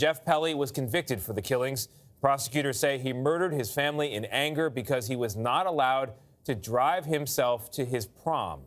Jeff Pelley was convicted for the killings. Prosecutors say he murdered his family in anger because he was not allowed to drive himself to his prom.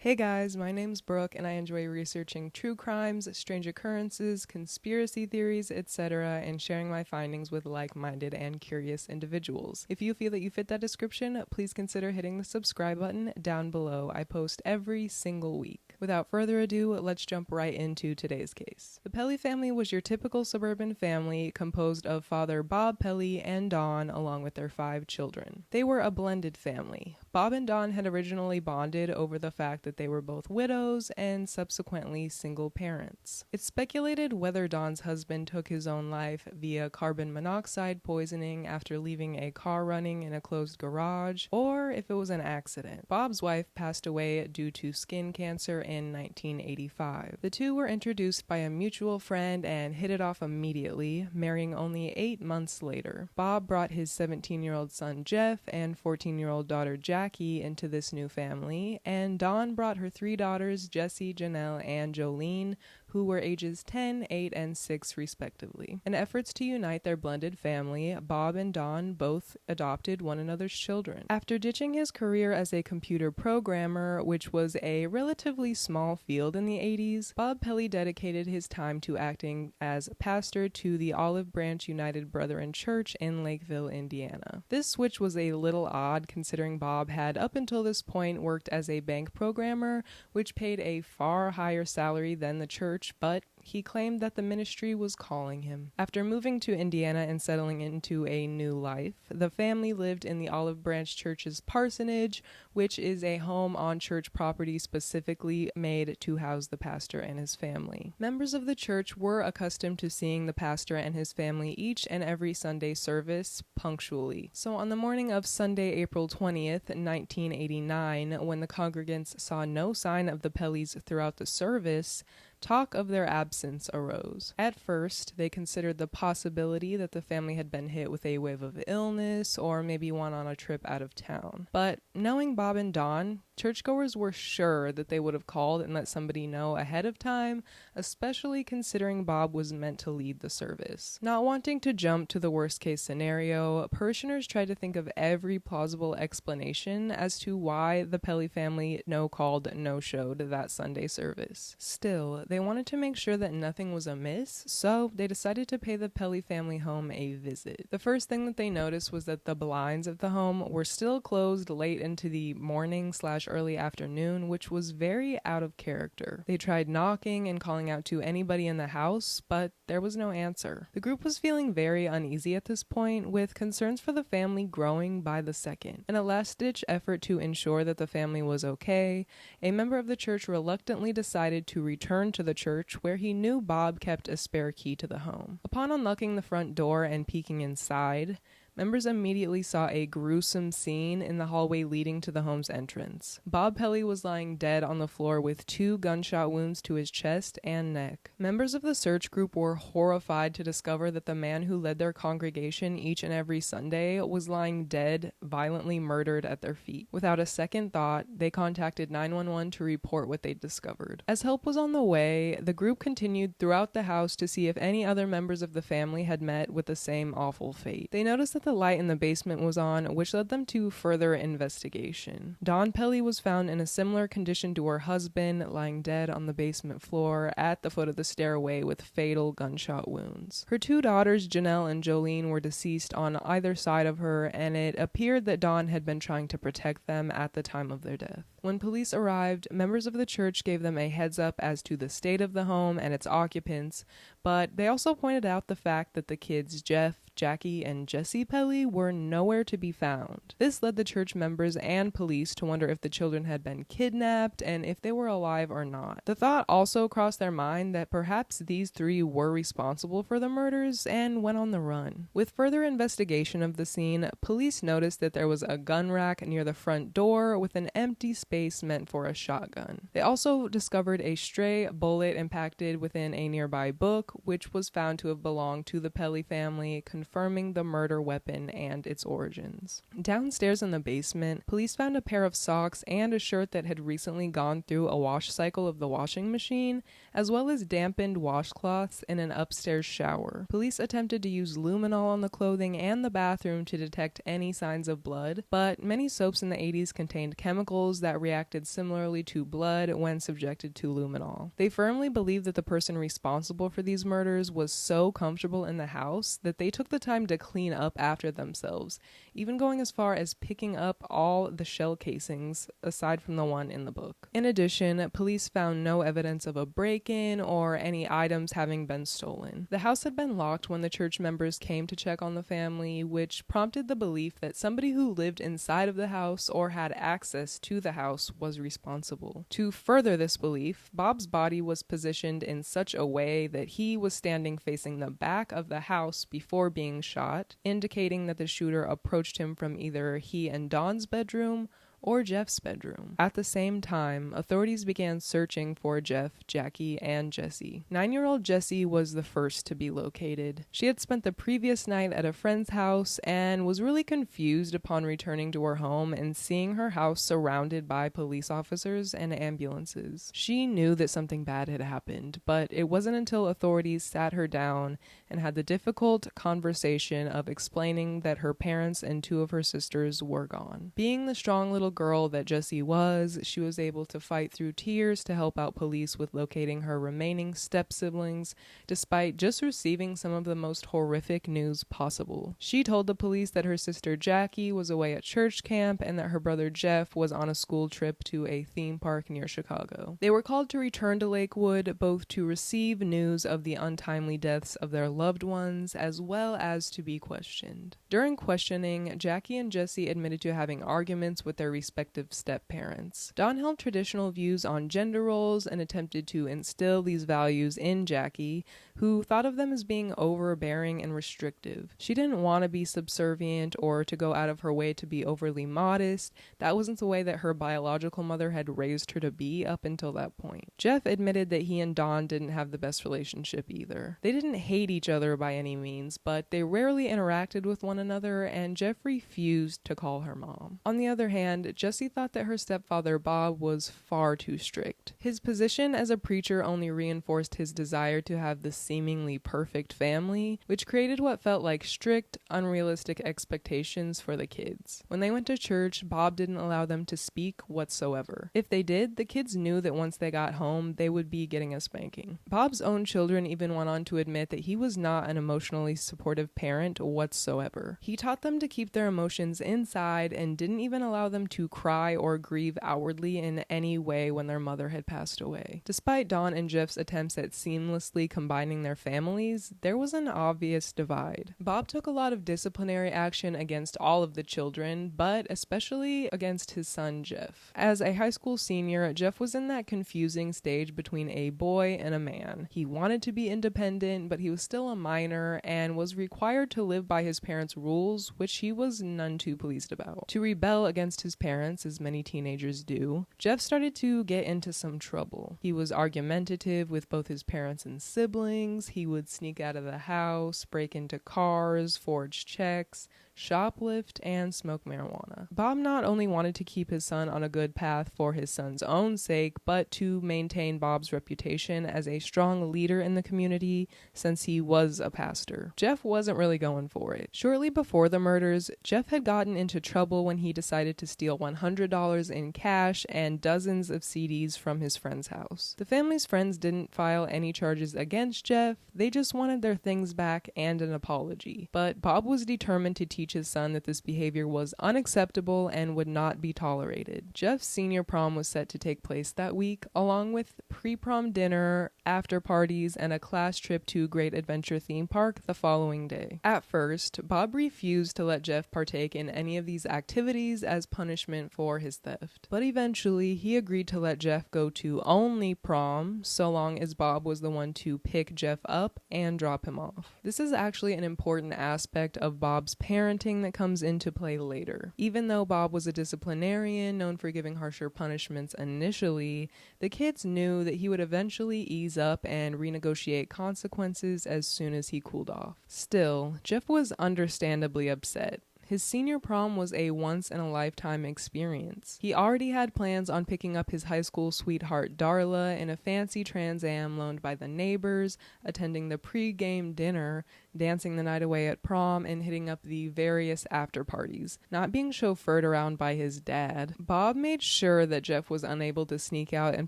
Hey guys, my name's Brooke and I enjoy researching true crimes, strange occurrences, conspiracy theories, etc., and sharing my findings with like-minded and curious individuals. If you feel that you fit that description, please consider hitting the subscribe button down below. I post every single week. Without further ado, let's jump right into today's case. The Pelley family was your typical suburban family composed of Father Bob Pelley and Dawn along with their 5 children. They were a blended family. Bob and Dawn had originally bonded over the fact that they were both widows and subsequently single parents. It's speculated whether Dawn's husband took his own life via carbon monoxide poisoning after leaving a car running in a closed garage, or if it was an accident. Bob's wife passed away due to skin cancer in 1985. The two were introduced by a mutual friend and hit it off immediately, marrying only 8 months later. Bob brought his 17-year-old son Jeff and 14-year-old daughter Jackie into this new family, and Dawn brought her 3 daughters, Jessie, Janelle, and Jolene, who were ages 10, 8, and 6 respectively. In efforts to unite their blended family, Bob and Dawn both adopted one another's children. After ditching his career as a computer programmer, which was a relatively small field in the 80s, Bob Pelley dedicated his time to acting as pastor to the Olive Branch United Brethren Church in Lakeville, Indiana. This switch was a little odd considering Bob had up until this point worked as a bank programmer, which paid a far higher salary than the church, but he claimed that the ministry was calling him. After moving to Indiana and settling into a new life, the family lived in the Olive Branch Church's parsonage, which is a home on church property specifically made to house the pastor and his family. Members of the church were accustomed to seeing the pastor and his family each and every Sunday service punctually. So on the morning of Sunday, April 20th, 1989, when the congregants saw no sign of the Pelleys throughout the service, talk of their absence arose. At first, they considered the possibility that the family had been hit with a wave of illness or maybe went on a trip out of town. But knowing Bob and Dawn, churchgoers were sure that they would have called and let somebody know ahead of time, especially considering Bob was meant to lead the service. Not wanting to jump to the worst case scenario, parishioners tried to think of every plausible explanation as to why the Pelley family no-called, no-showed that Sunday service. Still, they wanted to make sure that nothing was amiss, so they decided to pay the Pelley family home a visit. The first thing that they noticed was that the blinds of the home were still closed late into the morning/early afternoon, which was very out of character. They tried knocking and calling out to anybody in the house, but there was no answer. The group was feeling very uneasy at this point, with concerns for the family growing by the second. In a last-ditch effort to ensure that the family was okay, a member of the church reluctantly decided to return to the church, where he knew Bob kept a spare key to the home. Upon unlocking the front door and peeking inside, members immediately saw a gruesome scene in the hallway leading to the home's entrance. Bob Pelley was lying dead on the floor with 2 gunshot wounds to his chest and neck. Members of the search group were horrified to discover that the man who led their congregation each and every Sunday was lying dead, violently murdered at their feet. Without a second thought, they contacted 911 to report what they'd discovered. As help was on the way, the group continued throughout the house to see if any other members of the family had met with the same awful fate. They noticed that the light in the basement was on, which led them to further investigation. Dawn Pelley was found in a similar condition to her husband, lying dead on the basement floor at the foot of the stairway with fatal gunshot wounds. Her 2 daughters, Janelle and Jolene, were deceased on either side of her, and it appeared that Dawn had been trying to protect them at the time of their death. When police arrived, members of the church gave them a heads up as to the state of the home and its occupants, but they also pointed out the fact that the kids Jeff, Jackie, and Jessie Pelley were nowhere to be found. This led the church members and police to wonder if the children had been kidnapped and if they were alive or not. The thought also crossed their mind that perhaps these 3 were responsible for the murders and went on the run. With further investigation of the scene, police noticed that there was a gun rack near the front door with an empty space meant for a shotgun. They also discovered a stray bullet impacted within a nearby book, which was found to have belonged to the Pelley family, confirming the murder weapon and its origins. Downstairs in the basement, police found a pair of socks and a shirt that had recently gone through a wash cycle of the washing machine, as well as dampened washcloths in an upstairs shower. Police attempted to use luminol on the clothing and the bathroom to detect any signs of blood, but many soaps in the 80s contained chemicals that reacted similarly to blood when subjected to luminol. They firmly believed that the person responsible for these murders was so comfortable in the house that they took the time to clean up after themselves, even going as far as picking up all the shell casings aside from the one in the book. In addition, police found no evidence of a break-in or any items having been stolen. The house had been locked when the church members came to check on the family, which prompted the belief that somebody who lived inside of the house or had access to the house was responsible. To further this belief, Bob's body was positioned in such a way that he was standing facing the back of the house before being shot, indicating that the shooter approached him from either he and Dawn's bedroom or Jeff's bedroom. At the same time, authorities began searching for Jeff, Jackie, and Jesse. 9-year-old Jessie was the first to be located. She had spent the previous night at a friend's house and was really confused upon returning to her home and seeing her house surrounded by police officers and ambulances. She knew that something bad had happened, but it wasn't until authorities sat her down and had the difficult conversation of explaining that her parents and 2 of her sisters were gone. Being the strong little girl that Jessie was, she was able to fight through tears to help out police with locating her remaining step-siblings, despite just receiving some of the most horrific news possible. She told the police that her sister Jackie was away at church camp and that her brother Jeff was on a school trip to a theme park near Chicago. They were called to return to Lakewood, both to receive news of the untimely deaths of their loved ones, as well as to be questioned. During questioning, Jackie and Jessie admitted to having arguments with their respective step-parents. Dawn held traditional views on gender roles and attempted to instill these values in Jackie, who thought of them as being overbearing and restrictive. She didn't want to be subservient or to go out of her way to be overly modest. That wasn't the way that her biological mother had raised her to be up until that point. Jeff admitted that he and Dawn didn't have the best relationship either. They didn't hate each other by any means, but they rarely interacted with one another, and Jeff refused to call her mom. On the other hand, Jessie thought that her stepfather Bob was far too strict. His position as a preacher only reinforced his desire to have the seemingly perfect family, which created what felt like strict, unrealistic expectations for the kids. When they went to church, Bob didn't allow them to speak whatsoever. If they did, the kids knew that once they got home, they would be getting a spanking. Bob's own children even went on to admit that he was not an emotionally supportive parent whatsoever. He taught them to keep their emotions inside and didn't even allow them to cry or grieve outwardly in any way when their mother had passed away. Despite Dawn and Jeff's attempts at seamlessly combining their families, there was an obvious divide. Bob took a lot of disciplinary action against all of the children, but especially against his son Jeff. As a high school senior, Jeff was in that confusing stage between a boy and a man. He wanted to be independent, but he was still a minor and was required to live by his parents' rules, which he was none too pleased about. To rebel against his parents, as many teenagers do, Jeff started to get into some trouble. He was argumentative with both his parents and siblings. He would sneak out of the house, break into cars, forge checks, shoplift, and smoke marijuana. Bob not only wanted to keep his son on a good path for his son's own sake, but to maintain Bob's reputation as a strong leader in the community since he was a pastor. Jeff wasn't really going for it. Shortly before the murders, Jeff had gotten into trouble when he decided to steal $100 in cash and dozens of CDs from his friend's house. The family's friends didn't file any charges against Jeff. They just wanted their things back and an apology. But Bob was determined to teach his son that this behavior was unacceptable and would not be tolerated. Jeff's senior prom was set to take place that week, along with pre-prom dinner, after parties, and a class trip to Great Adventure theme park the following day. At first, Bob refused to let Jeff partake in any of these activities as punishment punishment for his theft. But eventually, he agreed to let Jeff go to only prom, so long as Bob was the one to pick Jeff up and drop him off. This is actually an important aspect of Bob's parenting that comes into play later. Even though Bob was a disciplinarian known for giving harsher punishments initially, the kids knew that he would eventually ease up and renegotiate consequences as soon as he cooled off. Still, Jeff was understandably upset. His senior prom was a once-in-a-lifetime experience. He already had plans on picking up his high school sweetheart Darla in a fancy Trans Am loaned by the neighbors, attending the pre-game dinner, dancing the night away at prom, and hitting up the various after parties, not being chauffeured around by his dad. Bob made sure that Jeff was unable to sneak out and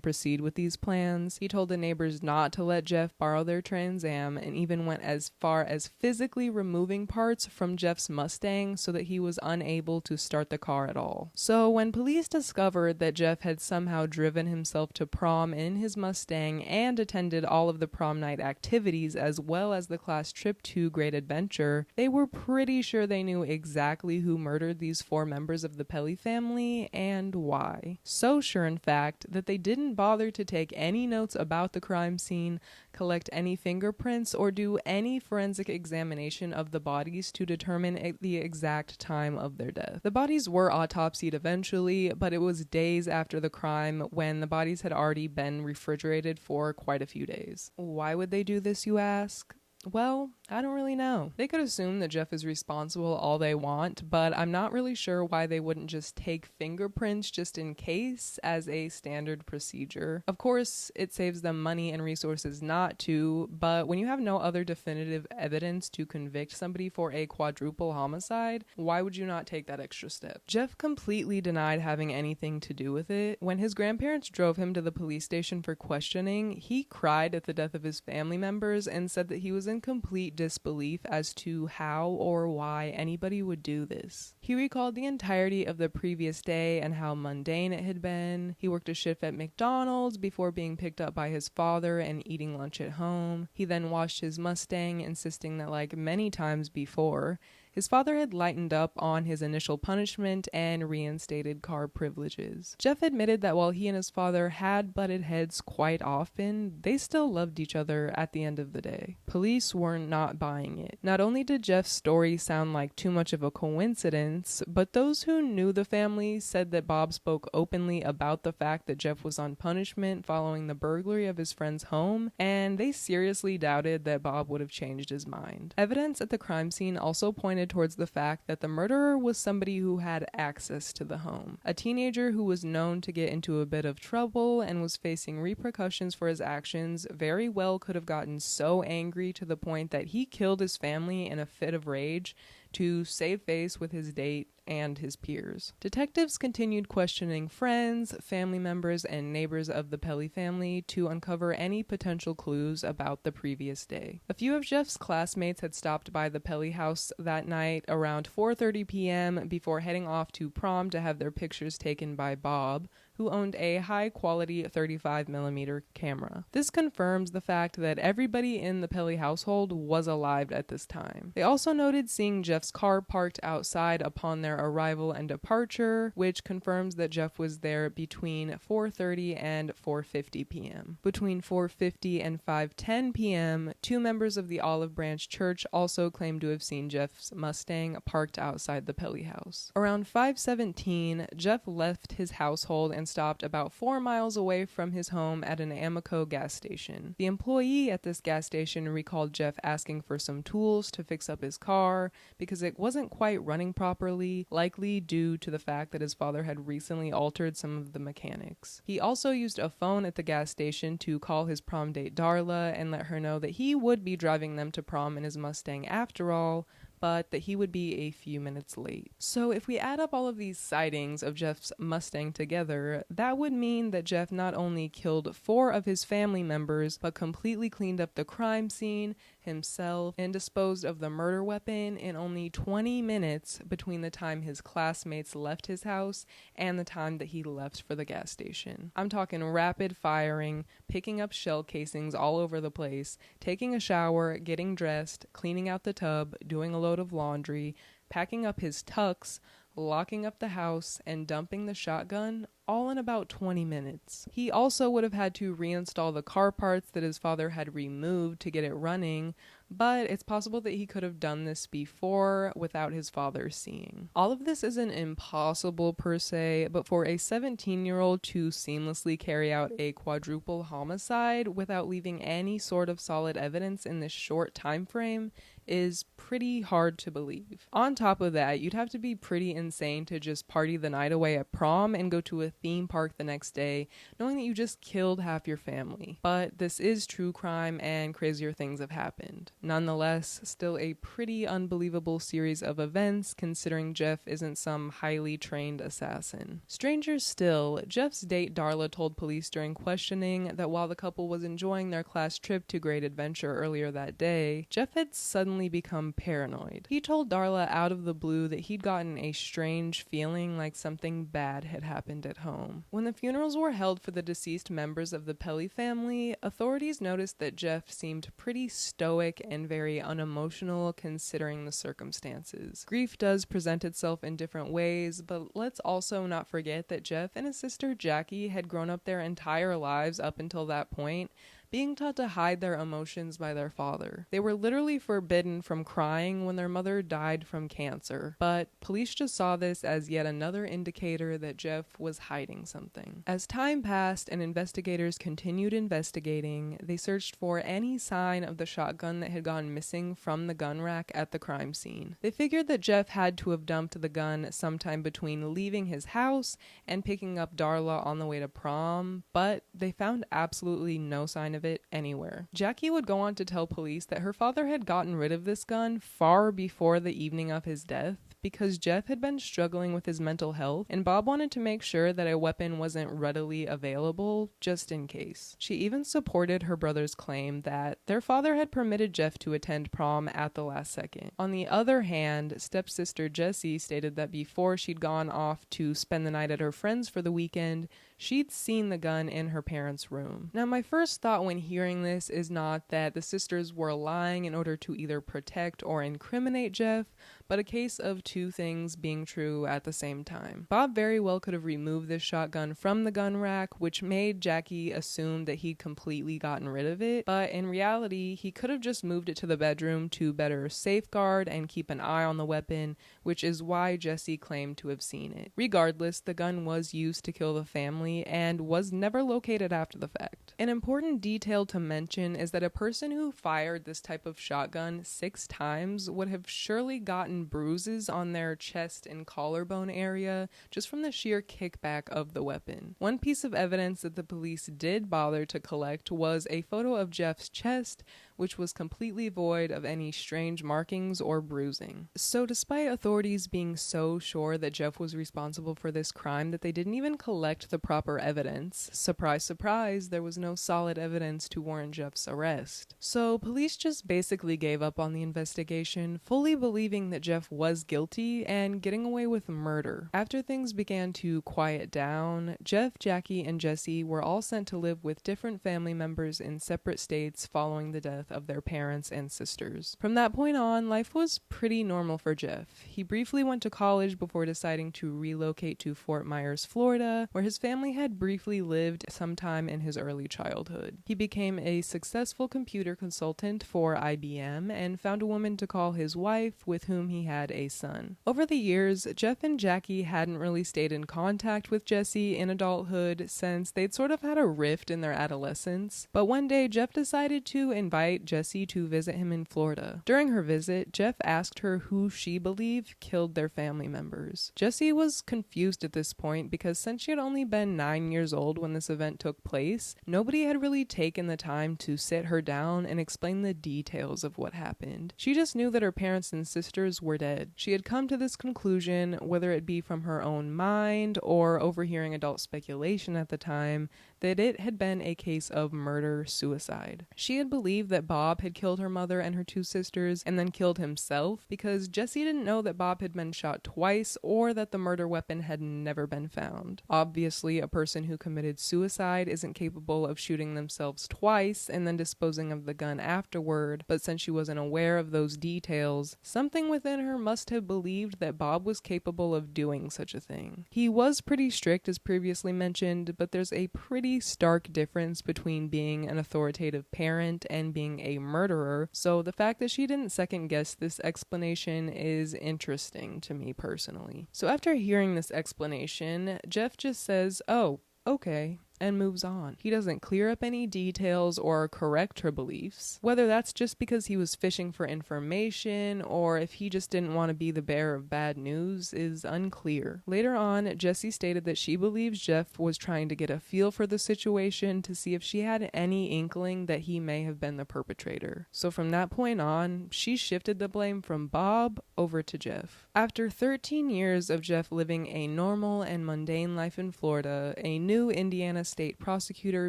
proceed with these plans. He told the neighbors not to let Jeff borrow their Trans Am, and even went as far as physically removing parts from Jeff's Mustang so that he was unable to start the car at all. So when police discovered that Jeff had somehow driven himself to prom in his Mustang and attended all of the prom night activities as well as the class trip to Great Adventure, they were pretty sure they knew exactly who murdered these 4 members of the Pelley family and why. So sure, in fact, that they didn't bother to take any notes about the crime scene, collect any fingerprints, or do any forensic examination of the bodies to determine the exact time of their death. The bodies were autopsied eventually, but it was days after the crime when the bodies had already been refrigerated for quite a few days. Why would they do this, you ask? Well, I don't really know. They could assume that Jeff is responsible all they want, but I'm not really sure why they wouldn't just take fingerprints just in case as a standard procedure. Of course, it saves them money and resources not to, but when you have no other definitive evidence to convict somebody for a quadruple homicide, why would you not take that extra step? Jeff completely denied having anything to do with it. When his grandparents drove him to the police station for questioning, he cried at the death of his family members and said that he was in complete disbelief as to how or why anybody would do this. He recalled the entirety of the previous day and how mundane it had been. He worked a shift at McDonald's before being picked up by his father and eating lunch at home. He then washed his Mustang, insisting that, like many times before, his father had lightened up on his initial punishment and reinstated car privileges. Jeff admitted that while he and his father had butted heads quite often, they still loved each other at the end of the day. Police were not buying it. Not only did Jeff's story sound like too much of a coincidence, but those who knew the family said that Bob spoke openly about the fact that Jeff was on punishment following the burglary of his friend's home, and they seriously doubted that Bob would have changed his mind. Evidence at the crime scene also pointed towards the fact that the murderer was somebody who had access to the home. A teenager who was known to get into a bit of trouble and was facing repercussions for his actions very well could have gotten so angry to the point that he killed his family in a fit of rage to save face with his date and his peers. Detectives continued questioning friends, family members, and neighbors of the Pelley family to uncover any potential clues about the previous day. A few of Jeff's classmates had stopped by the Pelley house that night around 4:30 p.m. before heading off to prom to have their pictures taken by Bob, who owned a high-quality 35mm camera. This confirms the fact that everybody in the Pelley household was alive at this time. They also noted seeing Jeff's car parked outside upon their arrival and departure, which confirms that Jeff was there between 4:30 and 4:50 p.m. Between 4:50 and 5:10 p.m., 2 members of the Olive Branch Church also claimed to have seen Jeff's Mustang parked outside the Pelley house. Around 5:17, Jeff left his household and stopped about 4 miles away from his home at an Amoco gas station. The employee at this gas station recalled Jeff asking for some tools to fix up his car because it wasn't quite running properly, likely due to the fact that his father had recently altered some of the mechanics. He also used a phone at the gas station to call his prom date Darla and let her know that he would be driving them to prom in his Mustang after all, but that he would be a few minutes late. So if we add up all of these sightings of Jeff's Mustang together, that would mean that Jeff not only killed 4 of his family members, but completely cleaned up the crime scene himself and disposed of the murder weapon in only 20 minutes between the time his classmates left his house and the time that he left for the gas station. I'm talking rapid firing, picking up shell casings all over the place, taking a shower, getting dressed, cleaning out the tub, doing a load of laundry, packing up his tux, locking up the house, and dumping the shotgun all in about 20 minutes. He also would have had to reinstall the car parts that his father had removed to get it running, but it's possible that he could have done this before without his father seeing. All of this isn't impossible per se, but for a 17-year-old to seamlessly carry out a quadruple homicide without leaving any sort of solid evidence in this short time frame is pretty hard to believe. On top of that, you'd have to be pretty insane to just party the night away at prom and go to a theme park the next day, knowing that you just killed half your family. But this is true crime and crazier things have happened. Nonetheless, still a pretty unbelievable series of events considering Jeff isn't some highly trained assassin. Stranger still, Jeff's date Darla told police during questioning that while the couple was enjoying their class trip to Great Adventure earlier that day, Jeff had suddenly become paranoid. He told Darla out of the blue that he'd gotten a strange feeling like something bad had happened at home. When the funerals were held for the deceased members of the Pelley family, authorities noticed that Jeff seemed pretty stoic and very unemotional considering the circumstances. Grief does present itself in different ways, but let's also not forget that Jeff and his sister Jackie had grown up their entire lives up until that point, being taught to hide their emotions by their father. They were literally forbidden from crying when their mother died from cancer, but police just saw this as yet another indicator that Jeff was hiding something. As time passed and investigators continued investigating, they searched for any sign of the shotgun that had gone missing from the gun rack at the crime scene. They figured that Jeff had to have dumped the gun sometime between leaving his house and picking up Darla on the way to prom, but they found absolutely no sign of it anywhere. Jackie would go on to tell police that her father had gotten rid of this gun far before the evening of his death because Jeff had been struggling with his mental health and Bob wanted to make sure that a weapon wasn't readily available just in case. She even supported her brother's claim that their father had permitted Jeff to attend prom at the last second. On the other hand, stepsister Jessie stated that before she'd gone off to spend the night at her friend's for the weekend, she'd seen the gun in her parents' room. Now, my first thought when hearing this is not that the sisters were lying in order to either protect or incriminate Jeff, but a case of two things being true at the same time. Bob very well could have removed this shotgun from the gun rack, which made Jackie assume that he'd completely gotten rid of it, but in reality, he could have just moved it to the bedroom to better safeguard and keep an eye on the weapon, which is why Jessie claimed to have seen it. Regardless, the gun was used to kill the family and was never located after the fact. An important detail to mention is that a person who fired this type of shotgun 6 times would have surely gotten bruises on their chest and collarbone area just from the sheer kickback of the weapon. One piece of evidence that the police did bother to collect was a photo of Jeff's chest, which was completely void of any strange markings or bruising. So despite authorities being so sure that Jeff was responsible for this crime that they didn't even collect the proper evidence, surprise, surprise, there was no solid evidence to warrant Jeff's arrest. So police just basically gave up on the investigation, fully believing that Jeff was guilty and getting away with murder. After things began to quiet down, Jeff, Jackie, and Jessie were all sent to live with different family members in separate states following the death of their parents and sisters. From that point on, life was pretty normal for Jeff. He briefly went to college before deciding to relocate to Fort Myers, Florida, where his family had briefly lived sometime in his early childhood. He became a successful computer consultant for IBM and found a woman to call his wife, with whom he had a son. Over the years, Jeff and Jackie hadn't really stayed in contact with Jessie in adulthood since they'd sort of had a rift in their adolescence, but one day Jeff decided to invite Jessie to visit him in Florida. During her visit, Jeff asked her who she believed killed their family members. Jessie was confused at this point because since she had only been 9 years old when this event took place, nobody had really taken the time to sit her down and explain the details of what happened. She just knew that her parents and sisters were dead. She had come to this conclusion, whether it be from her own mind or overhearing adult speculation at the time, that it had been a case of murder-suicide. She had believed that that Bob had killed her mother and her two sisters and then killed himself, because Jesse didn't know that Bob had been shot twice or that the murder weapon had never been found. Obviously, a person who committed suicide isn't capable of shooting themselves twice and then disposing of the gun afterward, but since she wasn't aware of those details, something within her must have believed that Bob was capable of doing such a thing. He was pretty strict, as previously mentioned, but there's a pretty stark difference between being an authoritative parent and being a murderer, so the fact that she didn't second guess this explanation is interesting to me personally. So after hearing this explanation, Jeff just says, "Oh, okay," and moves on. He doesn't clear up any details or correct her beliefs. Whether that's just because he was fishing for information or if he just didn't want to be the bearer of bad news is unclear. Later on, Jessie stated that she believes Jeff was trying to get a feel for the situation to see if she had any inkling that he may have been the perpetrator. So from that point on, she shifted the blame from Bob over to Jeff. After 13 years of Jeff living a normal and mundane life in Florida, a new Indiana state prosecutor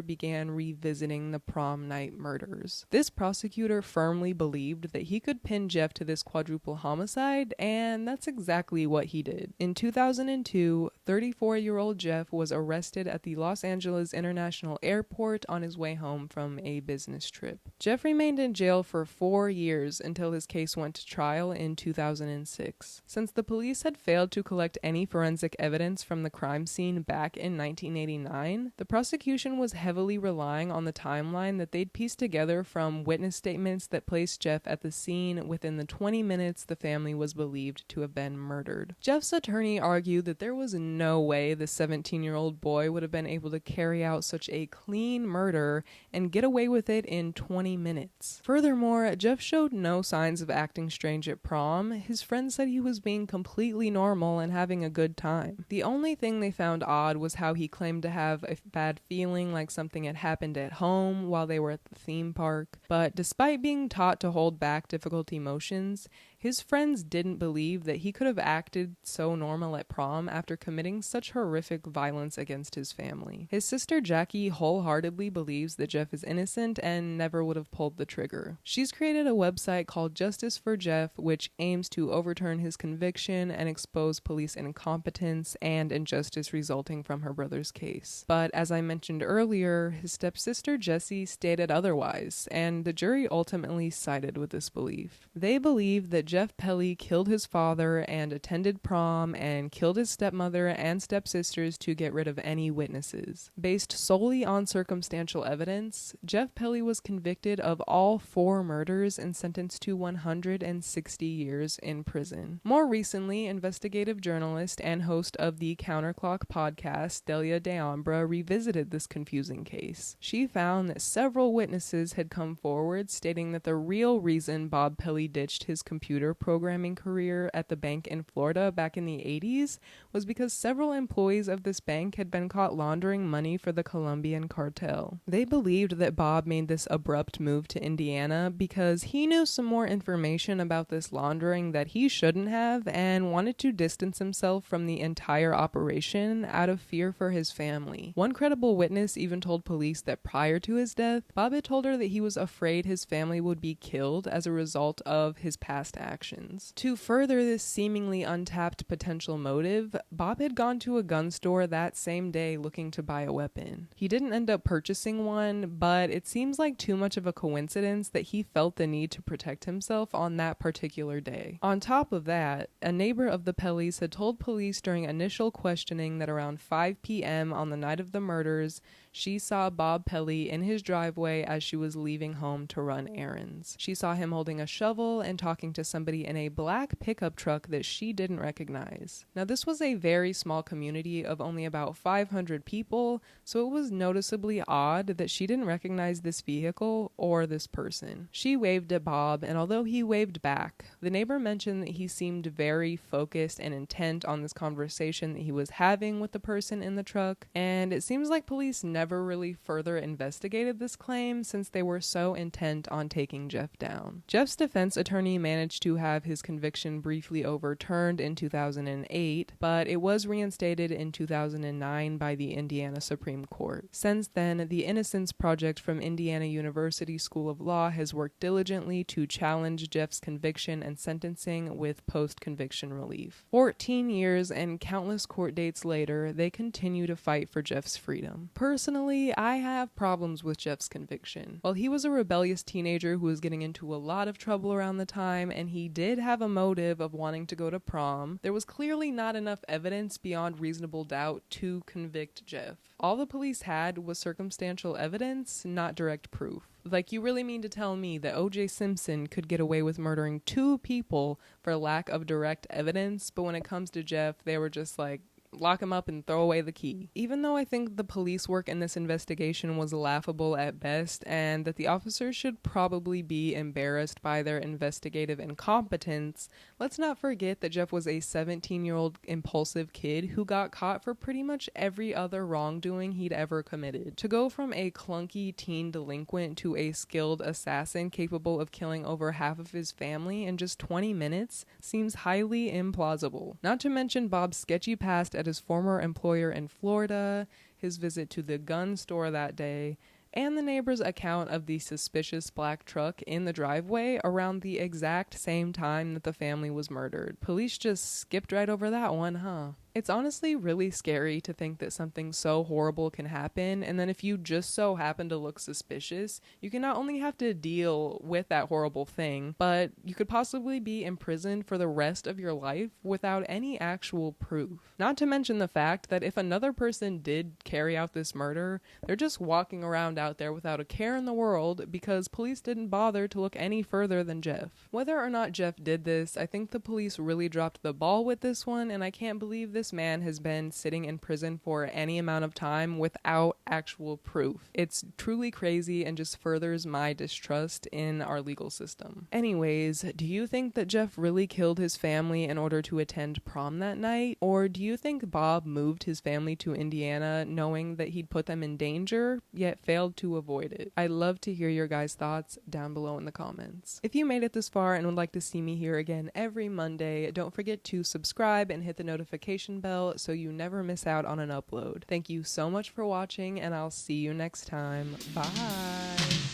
began revisiting the prom night murders. This prosecutor firmly believed that he could pin Jeff to this quadruple homicide, and that's exactly what he did. In 2002, 34-year-old Jeff was arrested at the Los Angeles International Airport on his way home from a business trip. Jeff remained in jail for 4 years until his case went to trial in 2006. Since the police had failed to collect any forensic evidence from the crime scene back in 1989, the prosecution was heavily relying on the timeline that they'd pieced together from witness statements that placed Jeff at the scene within the 20 minutes the family was believed to have been murdered. Jeff's attorney argued that there was no way the 17-year-old boy would have been able to carry out such a clean murder and get away with it in 20 minutes. Furthermore, Jeff showed no signs of acting strange at prom. His friends said he was being completely normal and having a good time. The only thing they found odd was how he claimed to have a bad feeling like something had happened at home while they were at the theme park. But despite being taught to hold back difficult emotions, his friends didn't believe that he could have acted so normal at prom after committing such horrific violence against his family. His sister Jackie wholeheartedly believes that Jeff is innocent and never would have pulled the trigger. She's created a website called Justice for Jeff, which aims to overturn his conviction and expose police incompetence and injustice resulting from her brother's case. But as I mentioned earlier, his stepsister Jessie stated otherwise, and the jury ultimately sided with this belief. They believe that Jeff Pelley killed his father and attended prom and killed his stepmother and stepsisters to get rid of any witnesses. Based solely on circumstantial evidence, Jeff Pelley was convicted of all 4 murders and sentenced to 160 years in prison. More recently, investigative journalist and host of the Counterclock podcast, Drea revisited this confusing case. She found that several witnesses had come forward stating that the real reason Bob Pelley ditched his computer programming career at the bank in Florida back in the 80s was because several employees of this bank had been caught laundering money for the Colombian cartel. They believed that Bob made this abrupt move to Indiana because he knew some more information about this laundering that he shouldn't have and wanted to distance himself from the entire operation out of fear for his family. One credible witness even told police that prior to his death, Bob had told her that he was afraid his family would be killed as a result of his past actions. To further this seemingly untapped potential motive, Bob had gone to a gun store that same day looking to buy a weapon. He didn't end up purchasing one, but it seems like too much of a coincidence that he felt the need to protect himself on that particular day. On top of that, a neighbor of the Pelleys had told police during initial questioning that around 5 p.m. on the night of the murders, she saw Bob Pelley in his driveway as she was leaving home to run errands. She saw him holding a shovel and talking to somebody in a black pickup truck that she didn't recognize. Now, this was a very small community of only about 500 people, so it was noticeably odd that she didn't recognize this vehicle or this person. She waved at Bob, and although he waved back, the neighbor mentioned that he seemed very focused and intent on this conversation that he was having with the person in the truck, and it seems like police never never really further investigated this claim since they were so intent on taking Jeff down. Jeff's defense attorney managed to have his conviction briefly overturned in 2008, but it was reinstated in 2009 by the Indiana Supreme Court. Since then, the Innocence Project from Indiana University School of Law has worked diligently to challenge Jeff's conviction and sentencing with post-conviction relief. 14 years and countless court dates later, they continue to fight for Jeff's freedom. Personally, I have problems with Jeff's conviction. While he was a rebellious teenager who was getting into a lot of trouble around the time, and he did have a motive of wanting to go to prom, there was clearly not enough evidence beyond reasonable doubt to convict Jeff. All the police had was circumstantial evidence, not direct proof. Like, you really mean to tell me that O.J. Simpson could get away with murdering 2 people for lack of direct evidence, but when it comes to Jeff, they were just like, lock him up and throw away the key. Even though I think the police work in this investigation was laughable at best, and that the officers should probably be embarrassed by their investigative incompetence, let's not forget that Jeff was a 17-year-old impulsive kid who got caught for pretty much every other wrongdoing he'd ever committed. To go from a clunky teen delinquent to a skilled assassin capable of killing over half of his family in just 20 minutes seems highly implausible. Not to mention Bob's sketchy past at his former employer in Florida, his visit to the gun store that day, and the neighbor's account of the suspicious black truck in the driveway around the exact same time that the family was murdered. Police just skipped right over that one, huh? It's honestly really scary to think that something so horrible can happen, and then if you just so happen to look suspicious, you can not only have to deal with that horrible thing, but you could possibly be imprisoned for the rest of your life without any actual proof. Not to mention the fact that if another person did carry out this murder, they're just walking around out there without a care in the world because police didn't bother to look any further than Jeff. Whether or not Jeff did this, I think the police really dropped the ball with this one, and I can't believe this man has been sitting in prison for any amount of time without actual proof. It's truly crazy and just furthers my distrust in our legal system. Anyways, do you think that Jeff really killed his family in order to attend prom that night? Or do you think Bob moved his family to Indiana knowing that he'd put them in danger, yet failed to avoid it? I'd love to hear your guys' thoughts down below in the comments. If you made it this far and would like to see me here again every Monday, don't forget to subscribe and hit the notification bell so you never miss out on an upload. Thank you so much for watching, and I'll see you next time. Bye!